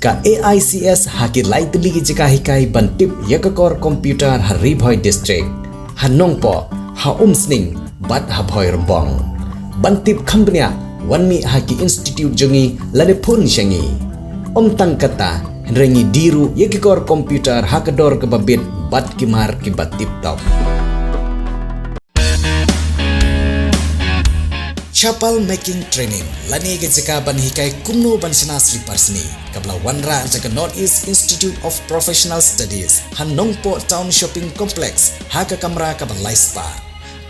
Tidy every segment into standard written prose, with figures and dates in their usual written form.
ka AICS haki lai tili ki jika hikai bantip yakakor komputer hari bhoi district hanongpo ha umsning bat ha bhoi rombong bantip khambnya wanmi haki institute jongi lade pun shangi tang kata rengi diru yakakor komputer hakador ke babit bat kimar ki batip top Chapel making training lani ke jika ban hikai kumno ban sana sleeper sini kabla wanra jaga North East Institute of Professional Studies Hanongpo Town Shopping Complex haka kamera ka ban laispa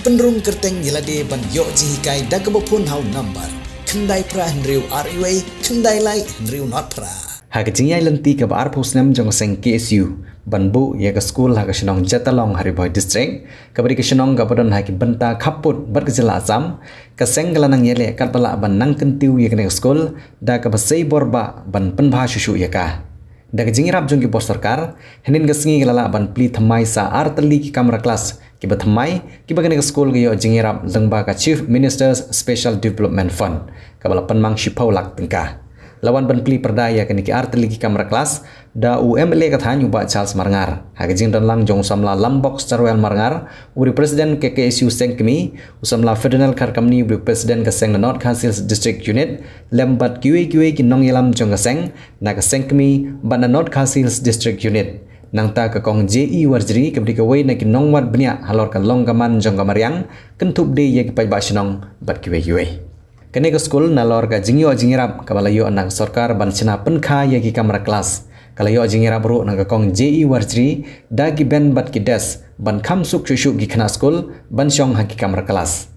penrung kerteng yelade ban yo ji hikai dagabopun hau number kendai pra hendriu RUA kendai lai hendriu not pra haka jingyai lenti ka ba arpusnam jong seng KSU banbu ya ke school ha ke Shenong Jatalong Hariboi district kabari ke Shenong gabadon ha ki benta khaput bar ke jela Assam ke senggalanang yele kat bala ban nang kentiu ya ke school da ke basei borba ban penbha shushu ya ka da ke jingirap jong ki bos sarkar henin ke sengi lala ban pli thamai sa artali ki kamera class ki ba thamai ki ba ke school ge yo jingirap lengba ka Chief Minister's Special Development Fund kabala penmang shipau lak tengka lawan ban pli perdaya ke niki arteli ki kamera kelas da UMLA kathanyu ba Charles Marngar hage jing dan lang jong samla lambok Starwell Marngar uri presiden KKSU Sengkmi usamla federal kar kamni uri presiden ka Seng North Council District Unit lembat QA ki nong yelam jong ka Seng na ka Sengkmi ban North Council District Unit nang ta ka kong JE warjri kabdi ka wei na ki nong wat bnya halor ka longgaman jong ka Mariang kentup de ye ki pai ba shinong bat QA kene ke school nalor ka jingyo jingirap kabala yo anak sarkar ban china penkha ya ki kamera kelas kala yo jingirap ru nang ka kong JE warjri da ki ben bat ki des ban kham suk shushu ki khana school ban shong ha ki kamera kelas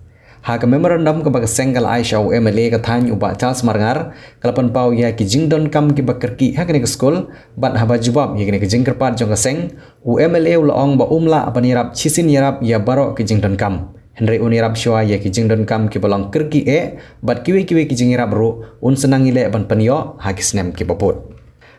ha ka memorandum ka bag sengal aisha MLA ka than uba Charles Marngar kalapan pau ya ki jingdon kam ki bakerki ha kene ke school ban haba jubab ya kene ke jingkerpat jong ka seng UMLA ulong ba umla abanirap chisin yarap ya baro ki jingdon kam Henry unirap shwa ya ki jingdon kam ki bolong kerki bat kiwe ki jingirap ru un senang ile ban penyo ha ki snem ki popot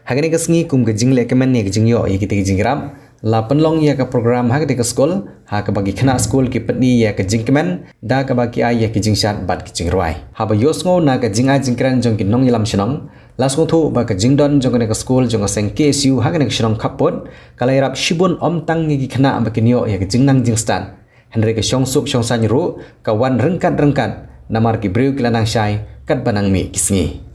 hagani ka sngi kum ke jingle kemen ne ki jingyo ya ki jingirap la penlong ya ka program ha ki school ha ka bagi khana school ki patni ya ka jingkemen da ka bagi ai ya ki jingshat bat ki jingrwai ha ba yosngo na ka jinga jingkran jong ki nong yilam shinong lasung thu ba ka jingdon jong ka school jong seng KSU ha ka ne shinong khapot kalairap shibun tang ki khana ba ki nyo ya ki jingnang jingstan Henry ke suk san ru kawan rengkat namar ki breu kilanang syai kat banang mi kisngi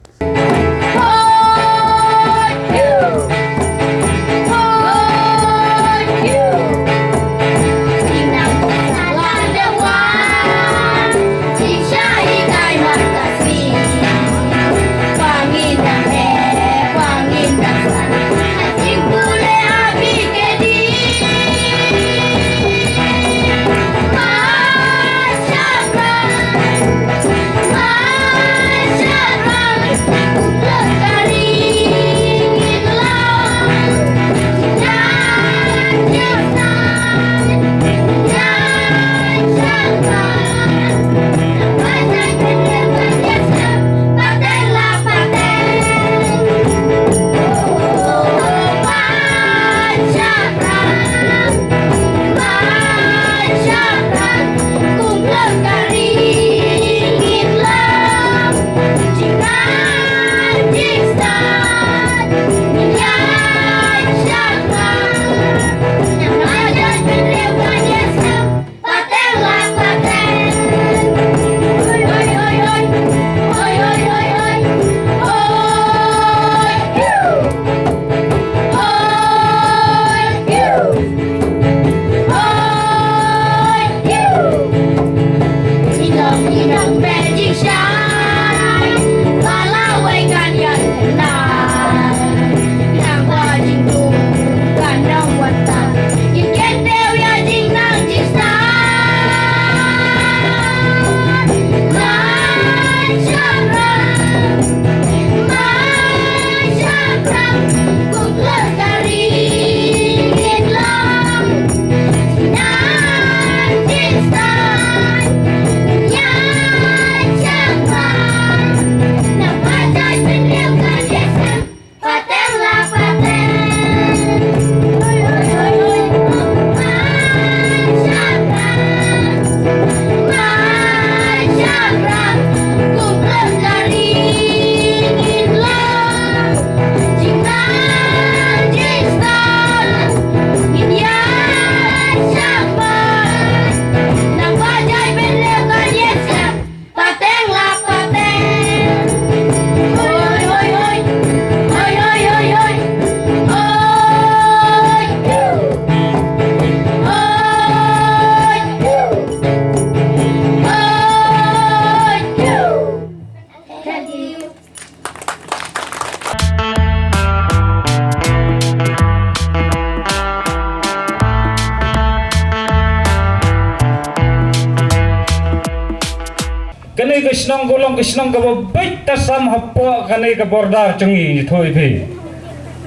kani ke snong golong ke snong ke baik tasam hapo kani ke bordar cengi thoi phi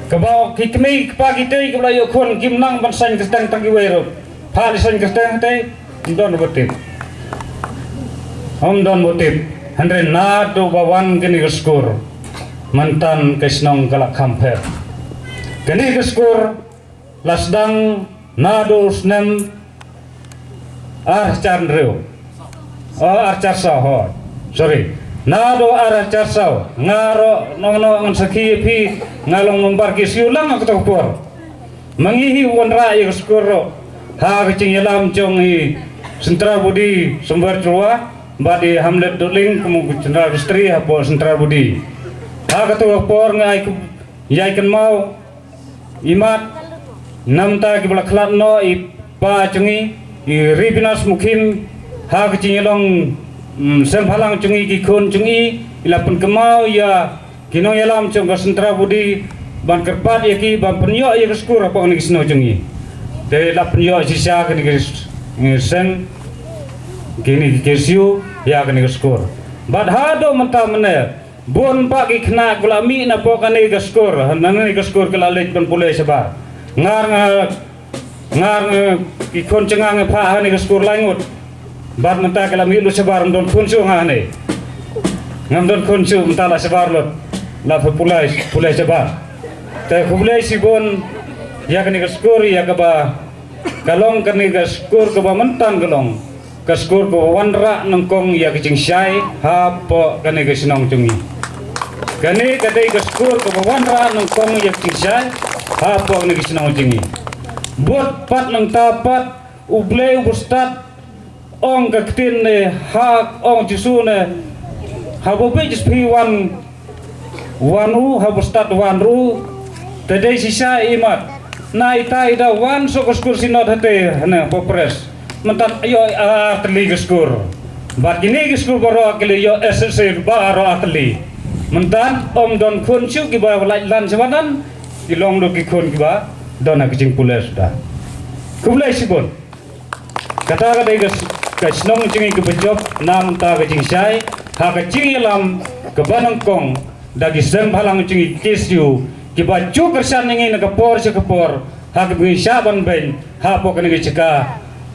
ke ba kikmi pagi tei ke layo khon kim nang ban san ke tang tangi wero pha san ke tang tei don botit don botit andre na do bawan kani ke skor mantan ke snong kalak kamper kani ke skor lasdang nado snem arcan reo arcar sao sorry nado arcar sao ngaro nong sakhi phi ngalong membar ki siulang ak tokpor mangihi wonra ik skoro ha kecing yelam jong hi sentra budi sumber trua badi hamlet doling kumu jenderal istri hapo sentra budi ha katokpor ngai yai kan mau imat namta ki balaklat no i pa cengi i ribinas mukim ha kecing yelong semphalang cengi ki khon cengi ilapun kemau ya kinong yelam cong ka sentra budi ban kerpat ya ki ban penyo ya keskur apa ni kisno cengi te la penyo sisa kini sen kini kesiu ya kini keskur bad hado menta mene bon pa ki khna kulami na po kani keskur hanani keskur kala lej ban pule sebar ngar ki khon cengang pha hani keskur langut bad menta kala mi lu sebar don khunsu ngane ngam don khunsu menta la sebar lot la pulai sebar te pulai sibon ya kani keskur ya kaba kalong kani keskur kaba mentan kalong keskur ko wanra nangkong ya kicing syai ha po kani kesinong cungi kani kadai keskur kaba wanra nangkong ya kicing syai ha po kani kesinong cungi buat pat nang tapat ublei ubustat ong kaktin ne hak ong jisune habobe jis pi wanu habustat wanru tadai sisa imat nai tai da wan so keskur sinot hate na popres mentat ayo atli keskur bat gini keskur baro akli yo ssr baro akli mentan om don khunchu ki ba lan sebanan dilong do ki khun ki ba dona kicing pules dah kublai sibon kata dai kasnong cingi ke bejob nam ta kicing sai ha kicing yelam ke banangkong dagi semphalang cingi kesiu ki ba chu kersan ngi na kapor se kapor ha ke bi saban ben ha po kene ceka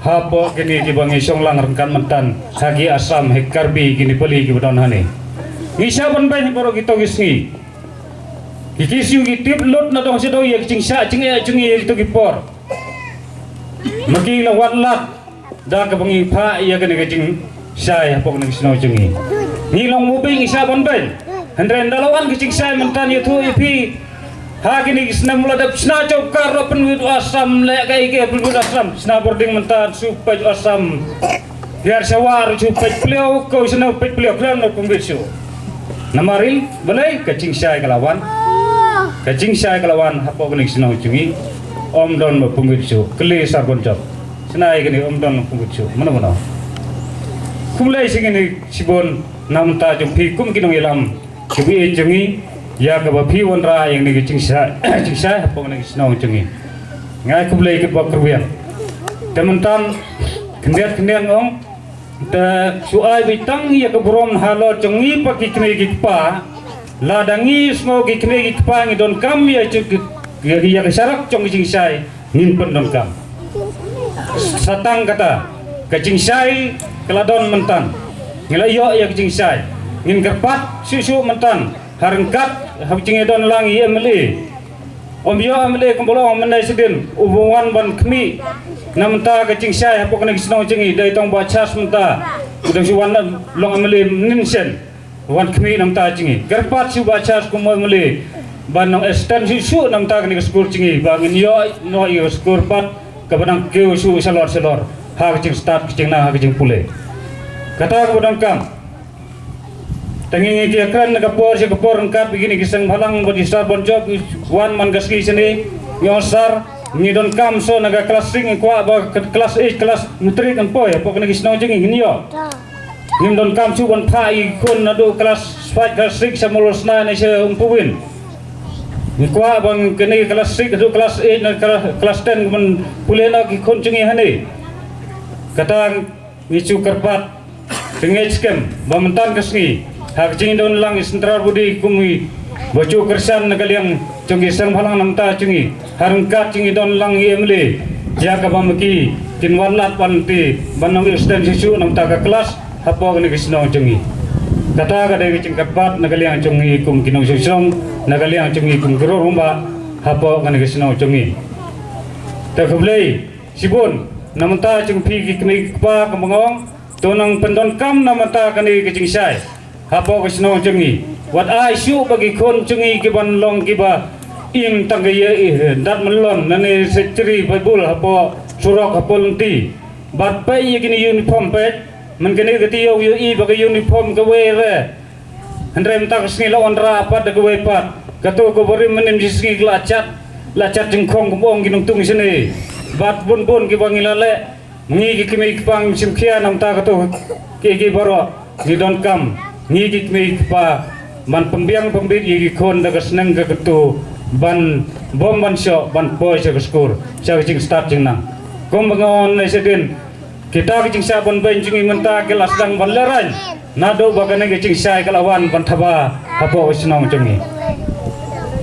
ha po kene ki bangi songlang rengkan mentan hagi asam hekarbi kini peli ki badon hani ngi saban ben poro ki togisngi kisiu ki tip lot na dong sedo ye kicing sa cingi to ki por maki la watlat da ka bangi pha ya kene kicing sai ha po kene sino cingi ni long mubing isa ban ben handren dalawan kicing sai mentan ye thu ipi ha kini kisna mula dap sna chokar ro penwid asam le kai ke penwid asam sna boarding mentan supaj asam biar sawar supaj pleo ko sna pet pleo klan no kumbitsu namari balai kicing sai kalawan kacing saya kelawan hapo kini sinau cungi om don mapungutsu keli sabon job senai kini om don mapungutsu mana kumlai singini sibon namta jumpi kum kinong ilam kebi cungi ya kebapi wanra yang ni kacing saya hapo kini sinau cungi ngai kumlai ke bakruyan tementan kendian ong te suai bitang ya keburom halo cungi paki kini kikpa ladangi semua kini kipang don kam ya cuk ya kesarak cong kicing sai ngin pen don kam satang kata kicing sai keladon mentan ngelayo ya kicing sai ngin kerpat susu mentan harengkat kicing don langi emeli om yo emeli kembolong menai sedin hubungan ban kemi namta kicing sai hapo kena kisnong cingi dai tong bachas menta udah suwan long emeli ninsen wan kemi namta cingi gerpat su bachas kumoy mele banong estan su namta kini skur cingi bangin yo no yo skur pat kabadang keu su salor ha kicing start kicing na ha kicing pule kata kabadang kam tangi ngi kran na kapor engkat begini kisang halang bodi star bonjok wan man gaski sini yo sar ni don kam so naga kelas ring kwa ba kelas 8 kelas nutri kan poy apa kini kisno cingi ngin yo nim don kam su bon phai kun ado kelas 5 kelas 6 samulus na ne se umpuwin ni kwa bang kene kelas 6 ado kelas 8 na kelas 10 men pulena ki kun cingi hani kata ngicu kerpat Tengah skem bamantan kesni hak jing don lang isentrar budi kumi bacu kersan nagaliang cungi sang phalang namta cungi harangkat cungi don lang emle ya kabamaki kinwalat panti banong istan sisu namta ka kelas hapo ni kisno cungi kata kada kicing kapat nagaliang cungi kum kinong susong nagaliang cungi kum gero rumba hapo kan kisno cungi takublei sibun namta cung pi kikmi pa kamangong tonang pendon kam namata kani kicing sai hapo kisno cungi wat ai syu bagi kon cungi kiban long kiba im tanggaya dat melon nane seceri bible hapo surok hapo lenti bat pai kini uniform pet men kini ketiyo i bagi uniform kawe re andre mta kesni lawan ra apa de kawe pat kato ko bari menim sisgi lacat jengkong kumbong kinung tung sini bat bun kibang ilale ngi kimi pang simkhia namta kato ki baro ni don kam ngi kimi pa man pembiang pembit yi kon daga seneng ga ketu ban bom ban syo ban boy sa skur sa jing start jing nang kom bangon na sedin kita jing sa bon ben jing menta kelas dang ban leran nado bagane jing sai kalawan ban thaba apo snong jing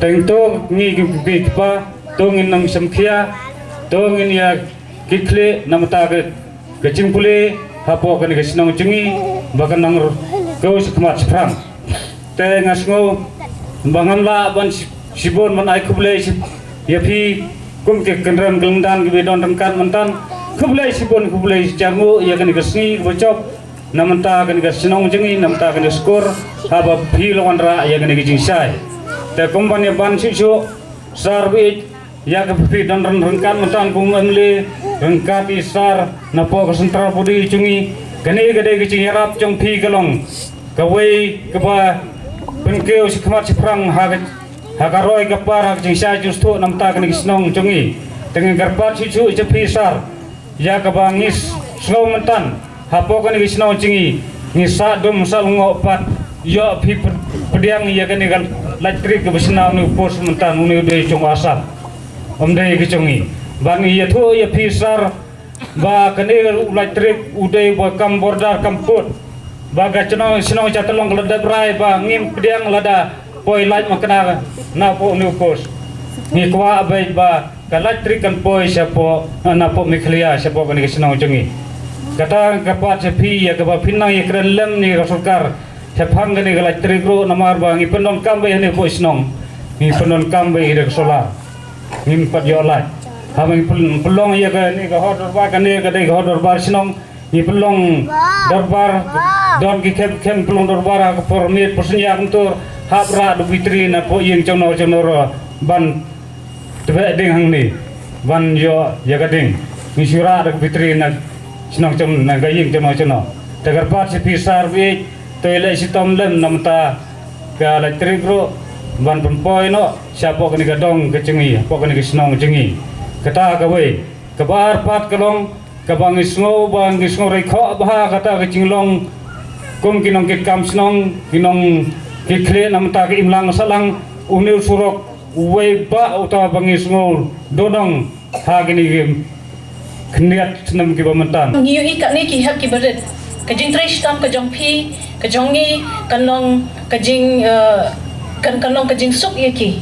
tengto ngi kimi pa tongin nang simkhia tongin ya kikle namata ke jingpule hapo kan ke sinong jungi bakan nang go sekmat sprang te ngasngo bangan la ban sibon man ai kuble ya pi kum ke kenran gelundan ke don rengkan mentan kuble sibon kuble jangu ya kan ke sni bocop namanta kan ke sinong jungi namata kan skor haba pi lawan ra ya kan ke jingsai te kumban ya ban sisu sarbi ya kepi dan rengkan mentan kum emle rengkat isar napo kesentral pudi cungi kene gede kecing yarap cong pi kalong kawe keba pengkeu sikmat siprang hagaroi kapar hak jingsa justu namta kene kisnong cungi dengan garpat sisu cepi isar ya kebangis slow mentan hapo kene kisnong cungi ngisa dum sal ngopat yo pi pediang ya kene gal latrik kebesna unu pos mentan unu de cong asap omdai kecungi bani ya thu ya pisar ba kene latrik udai ba kam bordar kamput ba gacno sino chatlong lada brai ba ngim pediang lada poi lait makna na po nu pos ni kwa abai ba ka latrik kan poi sapo na po miklia sapo kene sino jungi kata kapat sepi ya ka ba pinang ya krelem ni sarkar sepang kene latrik ro namar ba ngi pendong kambe ne po snong ngi pendong kambe ide solar ngim pat yolat hamang pelong ya ka ni ka hot dorbar ka ni ka dei hot dorbar sinong ni pelong dorbar don ki kem pelong dorbar ka formit persenya untuk habra du vitri na po yeng chono ban tebe ding hang ni ban yo ya ka ding ni sura du vitri na sinong chom na ga yeng chono tegar pat si pisar wi toile sitom lem namta ka la trigro ban pempoi no siapa kini gadong kecengi apa kini kisnong cengi kata kawe kabar pat kalong kabang isngo rekho bah kata kecinglong kum kinong kikam snong kinong kikle namta ke imlang salang unil surok uwe ba uta bang isngo dodong ha kini keniat senam ki bamantan ngiu ikat ni ki hak ki berit kajing trish tam kajong pi kajongi kanong kajing kan kajing suk yaki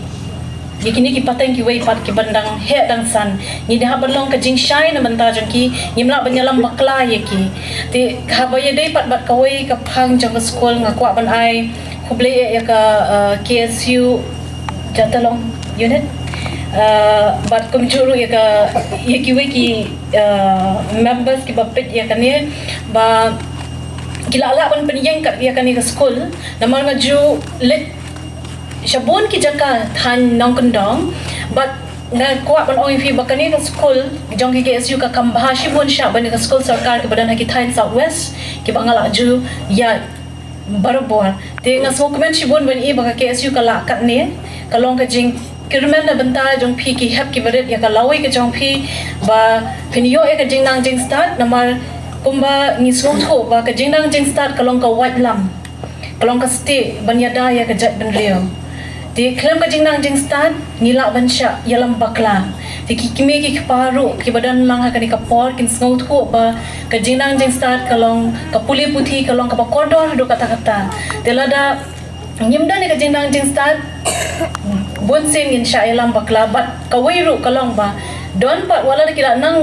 ni ki pateng ki wei pat ki bandang he dang san ni dah balong kajing shine menta jong ki nyimla banyalam bakla yaki ti habaya dei pat bat kawai ka phang jong school ngakwa ban ai khuble ya ka KSU jatalong unit bat kumjuru ya ka yaki wei ki members ki bapet ya kan ni ba kilala ban penyeng kat ya kan ni ka school namal ngaju let Shabon ki jaka than nong kendong but nga kuat ban oi fi bakani ka school jong ki KSU ka kambah shibon sha ban ka school sarkar ke badan ki thain southwest ki bangala ju ya barabor te nga so comment shibon ban i baka KSU ka la kat ne kalong ka jing kirmen na banta jong pi ki hap ki baret ya ka lawi ka jong pi ba pinyo e ka jing nang jing start namar kumba ni so tho ba ka jing nang jing start kalong ka white lam kalong ka stay ban yada ya ka jat ban leo di klaim ka jing nang jing start nila ban sha yalam bakla ti kimi ki paru ki badan lang ha kani kapor kin sngo thu ba ka jinang jing start kalong ka puli puthi kalong ka kodor do kata-kata telada nyimda ni ka jinang jing start bonsen insya Allah bakla bat kawairu kalong ba don pa wala kila nang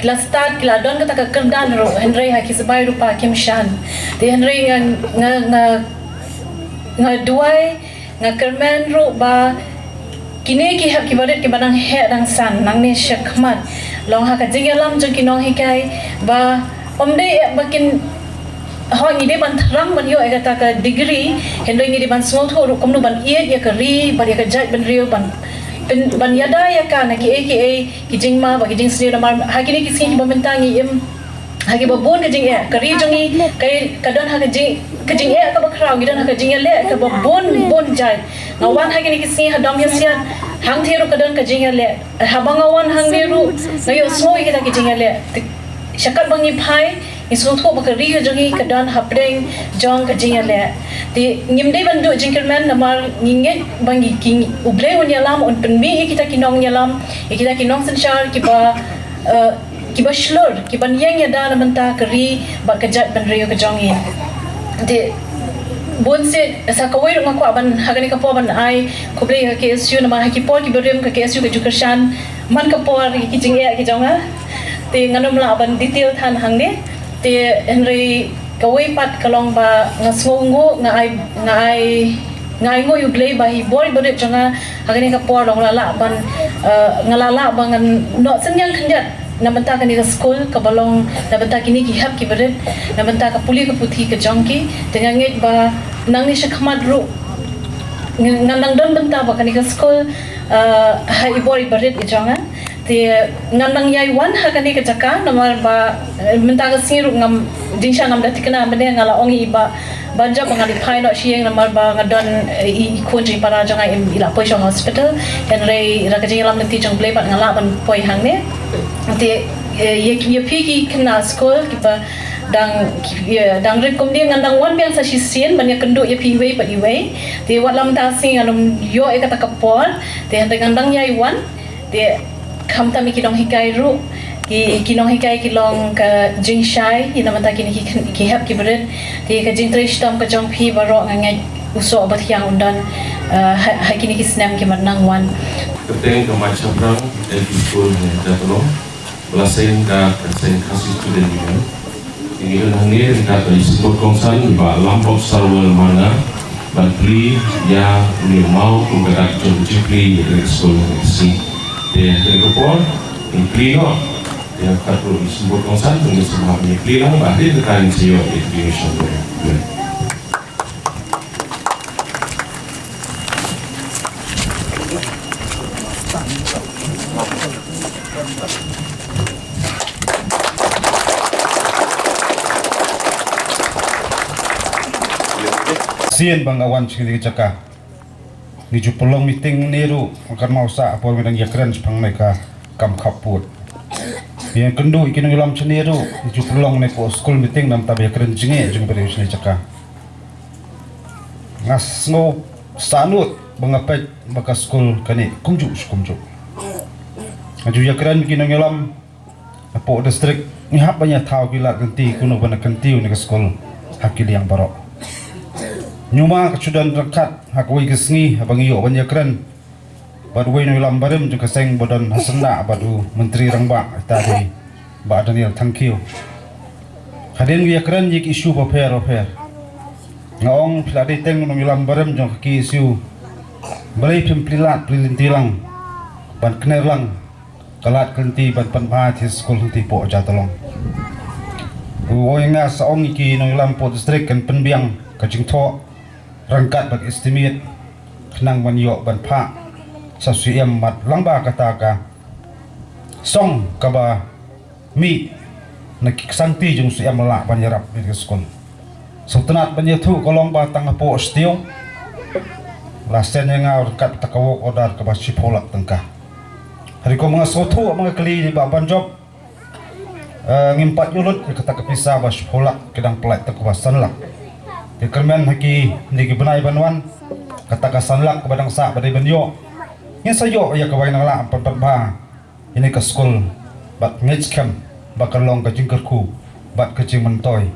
kila start kila don kata ka kerdan ro Henry ha ki sabai rupa kim shan ti Henry nga duai nga kermen ro ba kini ki hak ki badet ki banang he dang san nang ne syakmat long ha ka jingalam jong kinong hikai ba omde bakin ho ni de ban thrang ban yo kata ka degree Henry ni de ban small tho ro komno ban ie ya ka ri ban ya ka jat ban rio ban ban yada ya ka na ki ki jingma ba ki jing sni mar ha kini ki sin ba mentangi im hagi babon ka jing ka ri jongi kai kadon ha ka jing ka ba khrau gidan ha ka jing le ka bon jai ngawan ha kini ki sin ha dom ya sian hang theru kadon ka jing le ha bangawan hang neru ngayo smoi kita ki jing le syakat bangi phai isung tho ba ka ri jongi kadon hapdeng jong ka jing le ti ngimde bandu jingkerman namar nginget bangi king uble on yalam on penmi kita kinong yalam kita kinong sensyar ki ba kiba shlur kiba yang ya dan menta keri ba kejat ban rio ke jongi de bonse sa kawai ro ngako ban hagani ka po ban ai kuble ka KSU nama haki por ki berem ka KSU ka jukershan man ka por ki jing ya ki jonga te nganom la ban detail than hangne te Henry kawai pat kalong ba ngasngongo ngai ngo yugle ba hi bor bor jonga hagani ka por dong lala ban ngalala bangan no senyang khanjat nabenta kani ka school ka balong nabenta kini ki hap ki bered nabenta ka puli ka puthi ka jongki tengah nget ba nang ni shakmat ru ngang don benta ba kani ka school ha ibori bered i jonga te ngang yai wan ha kani ka jaka namar ba menta ka siru ngam dinsha ngam datikna mene ngala ongi ba banja pangali phai no sieng namar ba ngadon I kunji para jonga im ila poisho hospital Henry rakajing lam nanti jong play bat ngala ban poi hangne te ye pigi kena school kipa dang rekom dia ngandang wan biang sa sisien ban ya kendo ye piwe pat iwe te walam ta sing anum yo e kata kapor te ngandang yai wan te khamta mi kinong hikai ru kinong hikai kilong ka jingshai ina mata kini ki hap ki bered te ka jing trish tam ka jong phi baro ngai uso bat yang undan ha kini ki snam ki manang wan Keteng ke macam perang di school dah tolong belasan kasih student juga. Ini kan hanya kita disebut kongsan ba lampau sarwal mana bantli ya ni mau bergerak jauh-jauh dari school si dia terkepol impli no dia perlu disebut kongsan dengan semua impli lah bahkan tekan siyo education dia. Sien bang awan sikit caka ni jupolong meeting neru akan mau sa apor medang yakran sepang mereka kam kaput yang kendu ikin ngilam ceneru ni jupolong ne po school meeting nam tabe yakran jinge jung beri sini caka ngas ngo sanut bangapet baka school kani kumju aju yakran ikin ngilam po district ni hap banyak tahu bila ganti kuno bana ganti ni school hakil yang barok nyuma kesudan rekat hakui kesngi abang iyo banyak keren badway no lambarem jeng keseng bodan hasenda badu menteri rangba tadi ba Daniel thank you hadin wi keren yik isu paper ngaong piladi teng no lambarem jeng ki isu balai pimplilat pilintilang ban knerlang kalat kenti ban panpa ti skol ti po jatolong woinga saong iki no lampo district kan penbiang kajing tho rangkat bag estimate kenang ban yo ban pha sa suiem mat langba kata ka song kaba mi nakiksanti jung suiem la ban yarap di skol so tenat ban yathu kolong ba tang po stio lasen yang rangkat takawok odar ka ba sipolak tengka hari ko mga sotu mga kali di ba ban job ngimpat yulut kata kepisa ba sipolak kedang pelak takwasan lah kermen haki niki benai banwan kata kasanlak ke badang sa badai banyo nya sayo ya ke bain ngala 44 ba ini ke school bat ngej kem bakalong ke jingkerku bat ke mentoy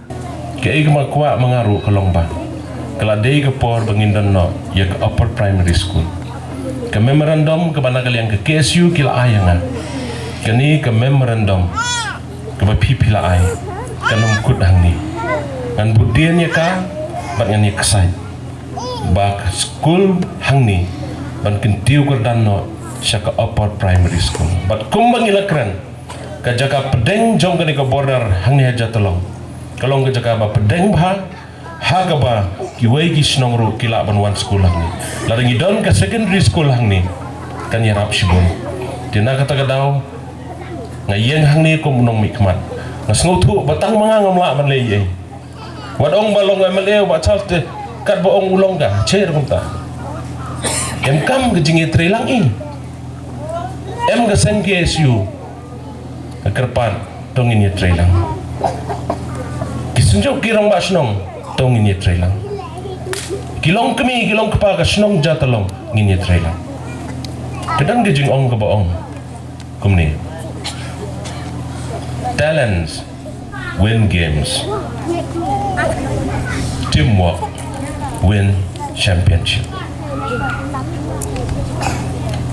ke igma kwa mengaru kalong ba kala dei ke por bangindon no ya ke upper primary school ke memorandum ke bana kalian ke KSU kila ayanga kani ke memorandum ke ba pipila ay kanum kut hangni ngan budian ya ka bat ngani kesai ba school hangni ban kentiu kerdan no syaka upper primary school bat kumbang ilakran ka jaga pedeng jong kani ke border hangni aja tolong kalong ke jaga ba pedeng bah haga ba kiwai ki snongru kila ban wan school hangni laring idon ke secondary school hangni kan yarap sibon dina kata kadau ngayeng hangni ko munong mikmat ngasngutu batang mga ngamla man leye wadong balong MLA wa chalte kat boong ulong ka cher kumta em kam ke jingi trelang i em ga sen KSU kerpan tongin ye trelang kisunjo kirong ba snong tongin ye trelang kilong kemi kilong kapa ka snong jatalong ngin ye trelang kedang ge jing ong ka boong kumni talents win games teamwork win championship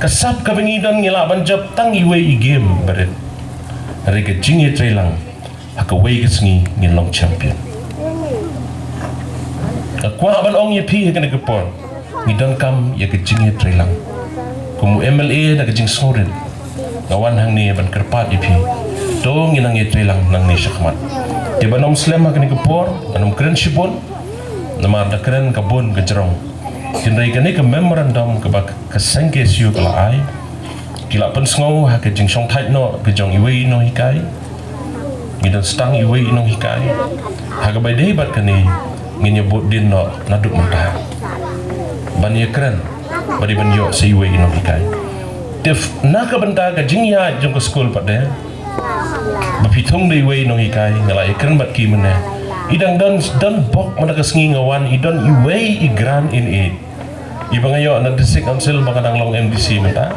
kasap kabangidon ngilaban job tang iway game barit rega jingi trelang hakaway kasngi ngilong champion akwa ban ong yepi kana gepon ngidon kam ya ke jingi trelang kumu MLA da jing sorin ngawan hang ni ban kerpat yepi dong inang ye trelang nang ni syakmat tiba nom slam kana gepor anom kren sibon nama da kren kabon gejrong tinrai kani ke memorandum ke bak ke KSU kala ai kila pen sngo ha ke jing song thai no ke jong iwei no hikai ngidon stang iwei no hikai ha ke bai dei bat kani nginya bot din no naduk mentah ban ye kren bari ban yo se iwei no hikai tif na ka benta ka jing ya jong ke school pat de bapitung de iwei no hikai ngala ye kren bat ki mene idang dan bok mana kesngi ngawan idon iwei igran in it ibang ayo na district council makadang long MDC menta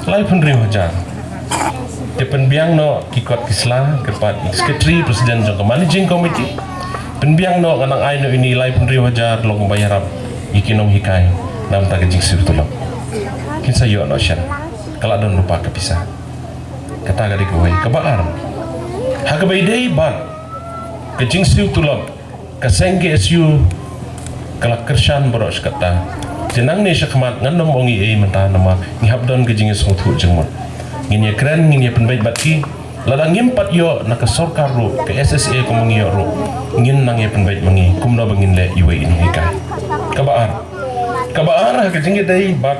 lai pun rim hajar depan biang no kikot kisla kepat secretary presiden jong managing committee penbiang no kanang ai no ini lai pun rim hajar long bayarap ikinom hikai nam ta gejing sirtulok kinsa yo no syan kala don lupa kepisah kata gadi kuai kebaar hakabai dei ban kejing sirtulok kaseng KSU kala kershan boros kata jenang ni syakmat nganom ongi ei menta nama ngihap don kejing sungtu jengmot nginya keren nginya penbaik batki ladang ngimpat yo nak sorkar ru ke SSA ko mangiyo ru ngin nang ye penbaik mangi kumno bangin le iwe in hikai kabaar kejing dei bat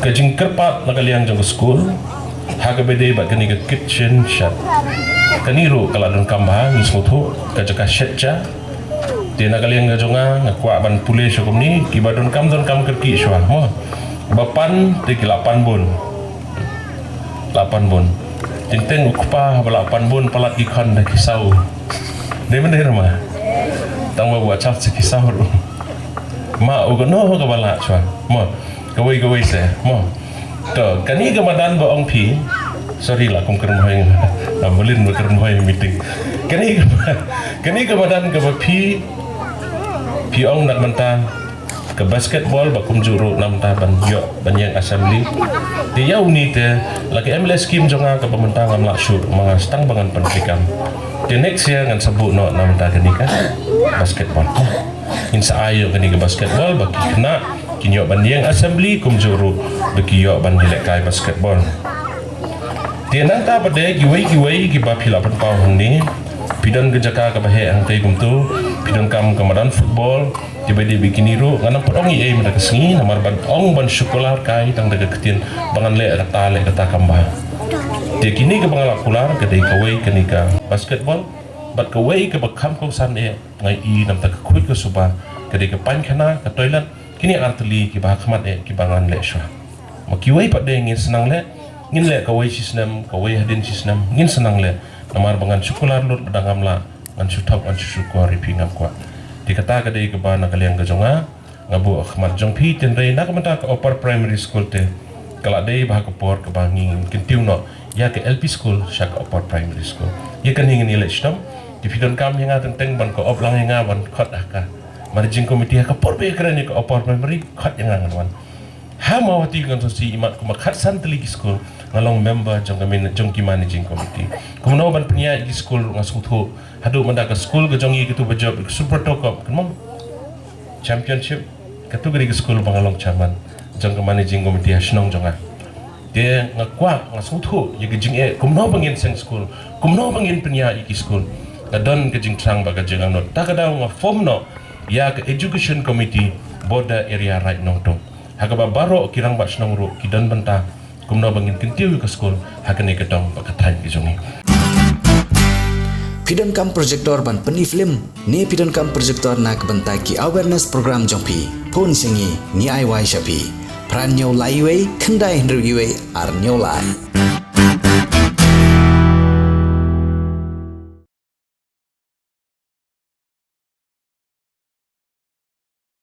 kejing kerpat nakaliang jong school haga bede bat kani ke kitchen shop kaniru kala don kamba ngi sungtu ka jaka shetja Tiada kalian ngajonga ngakwa ban pule syukum ni kibadon kam kerki syua mo bapan ti 8 bun 8 bun tinteng ukpa 8 bun palat ikan dah kisau de mana rumah tang buat cap kisau ma ugono ka bala syua mo gawai se mo to kani kamadan ba ong pi sorry lah kum kerem hoy amulin ba kerem hoy meeting kani kamadan ka ba pi piong nak mentah ke basketball bakum juru nam ta ban yo banyang assembly di yau ni te lagi MLS scheme jonga ke pementang ngam laksur mga stang bangan pendidikan di next year ngan sebut no nam ta kenika basketball insa ayo kenika basketball bagi kena kinyo banyang assembly kum juru bagi yo ban hilek kai basketball di nang ta pada giwai giba pila pen pau ni pidon gejaka ka bahe ang tay kumtu pidon kam kamadan football tiba di bikini ru ngana podong i meda kesngi namar ban ong ban sekolah kai tang daga ketin bangan le kata kamba de kini ke bangala kular ke dei kawai kenika basketball bat kawai ke bakam ko san ngai i nam ta kuit ke suba ke dei ke pan khana ke toilet kini artli ki ba khmat ki bangan le sha makiwai pat de ngin senang le ngin le kawai sistem kawai hadin sistem ngin senang le namar bangan syukular lut dangamla ngan syutap ngan syukur ripingam kwa dikata kadai ke bana kalian ke jonga ngabu akhmat jongpi tenrei nak menta ke upper primary school te kalau dei bah kapor ke banging kentiu no ya ke LP school syak upper primary school ya kan ingin nilai stom di pidon kam yang ateng teng ban ko oplang yang awan khot aka managing committee kapor be keren ke upper primary khot yang angan wan ha mawati kan sosi imat ko makhat santli school ngalong member jong ki managing committee kumno ban penia di school ngasutho hadu mandaka school ke jongi gitu bejob super top kemom championship kategori school bangalong chairman jong ke managing committee hasnong jonga dia ngakwa ngasutho ye gejing kumno bangin seng school kumno bangin penia iki school kadon gejing trang baga jeng anot takada nga form no ya ke education committee border area right nong to hakaba baro kirang bat snong ru kidan benta kumno bangin kentiu ke school hakane kedong bakatai ki jongi Pidon kam projector ban peni film ni pidon kam projector nak bentai ki awareness program jongpi pon singi ni ai wai shapi pran nyau lai wei kendai hendru ar nyau lai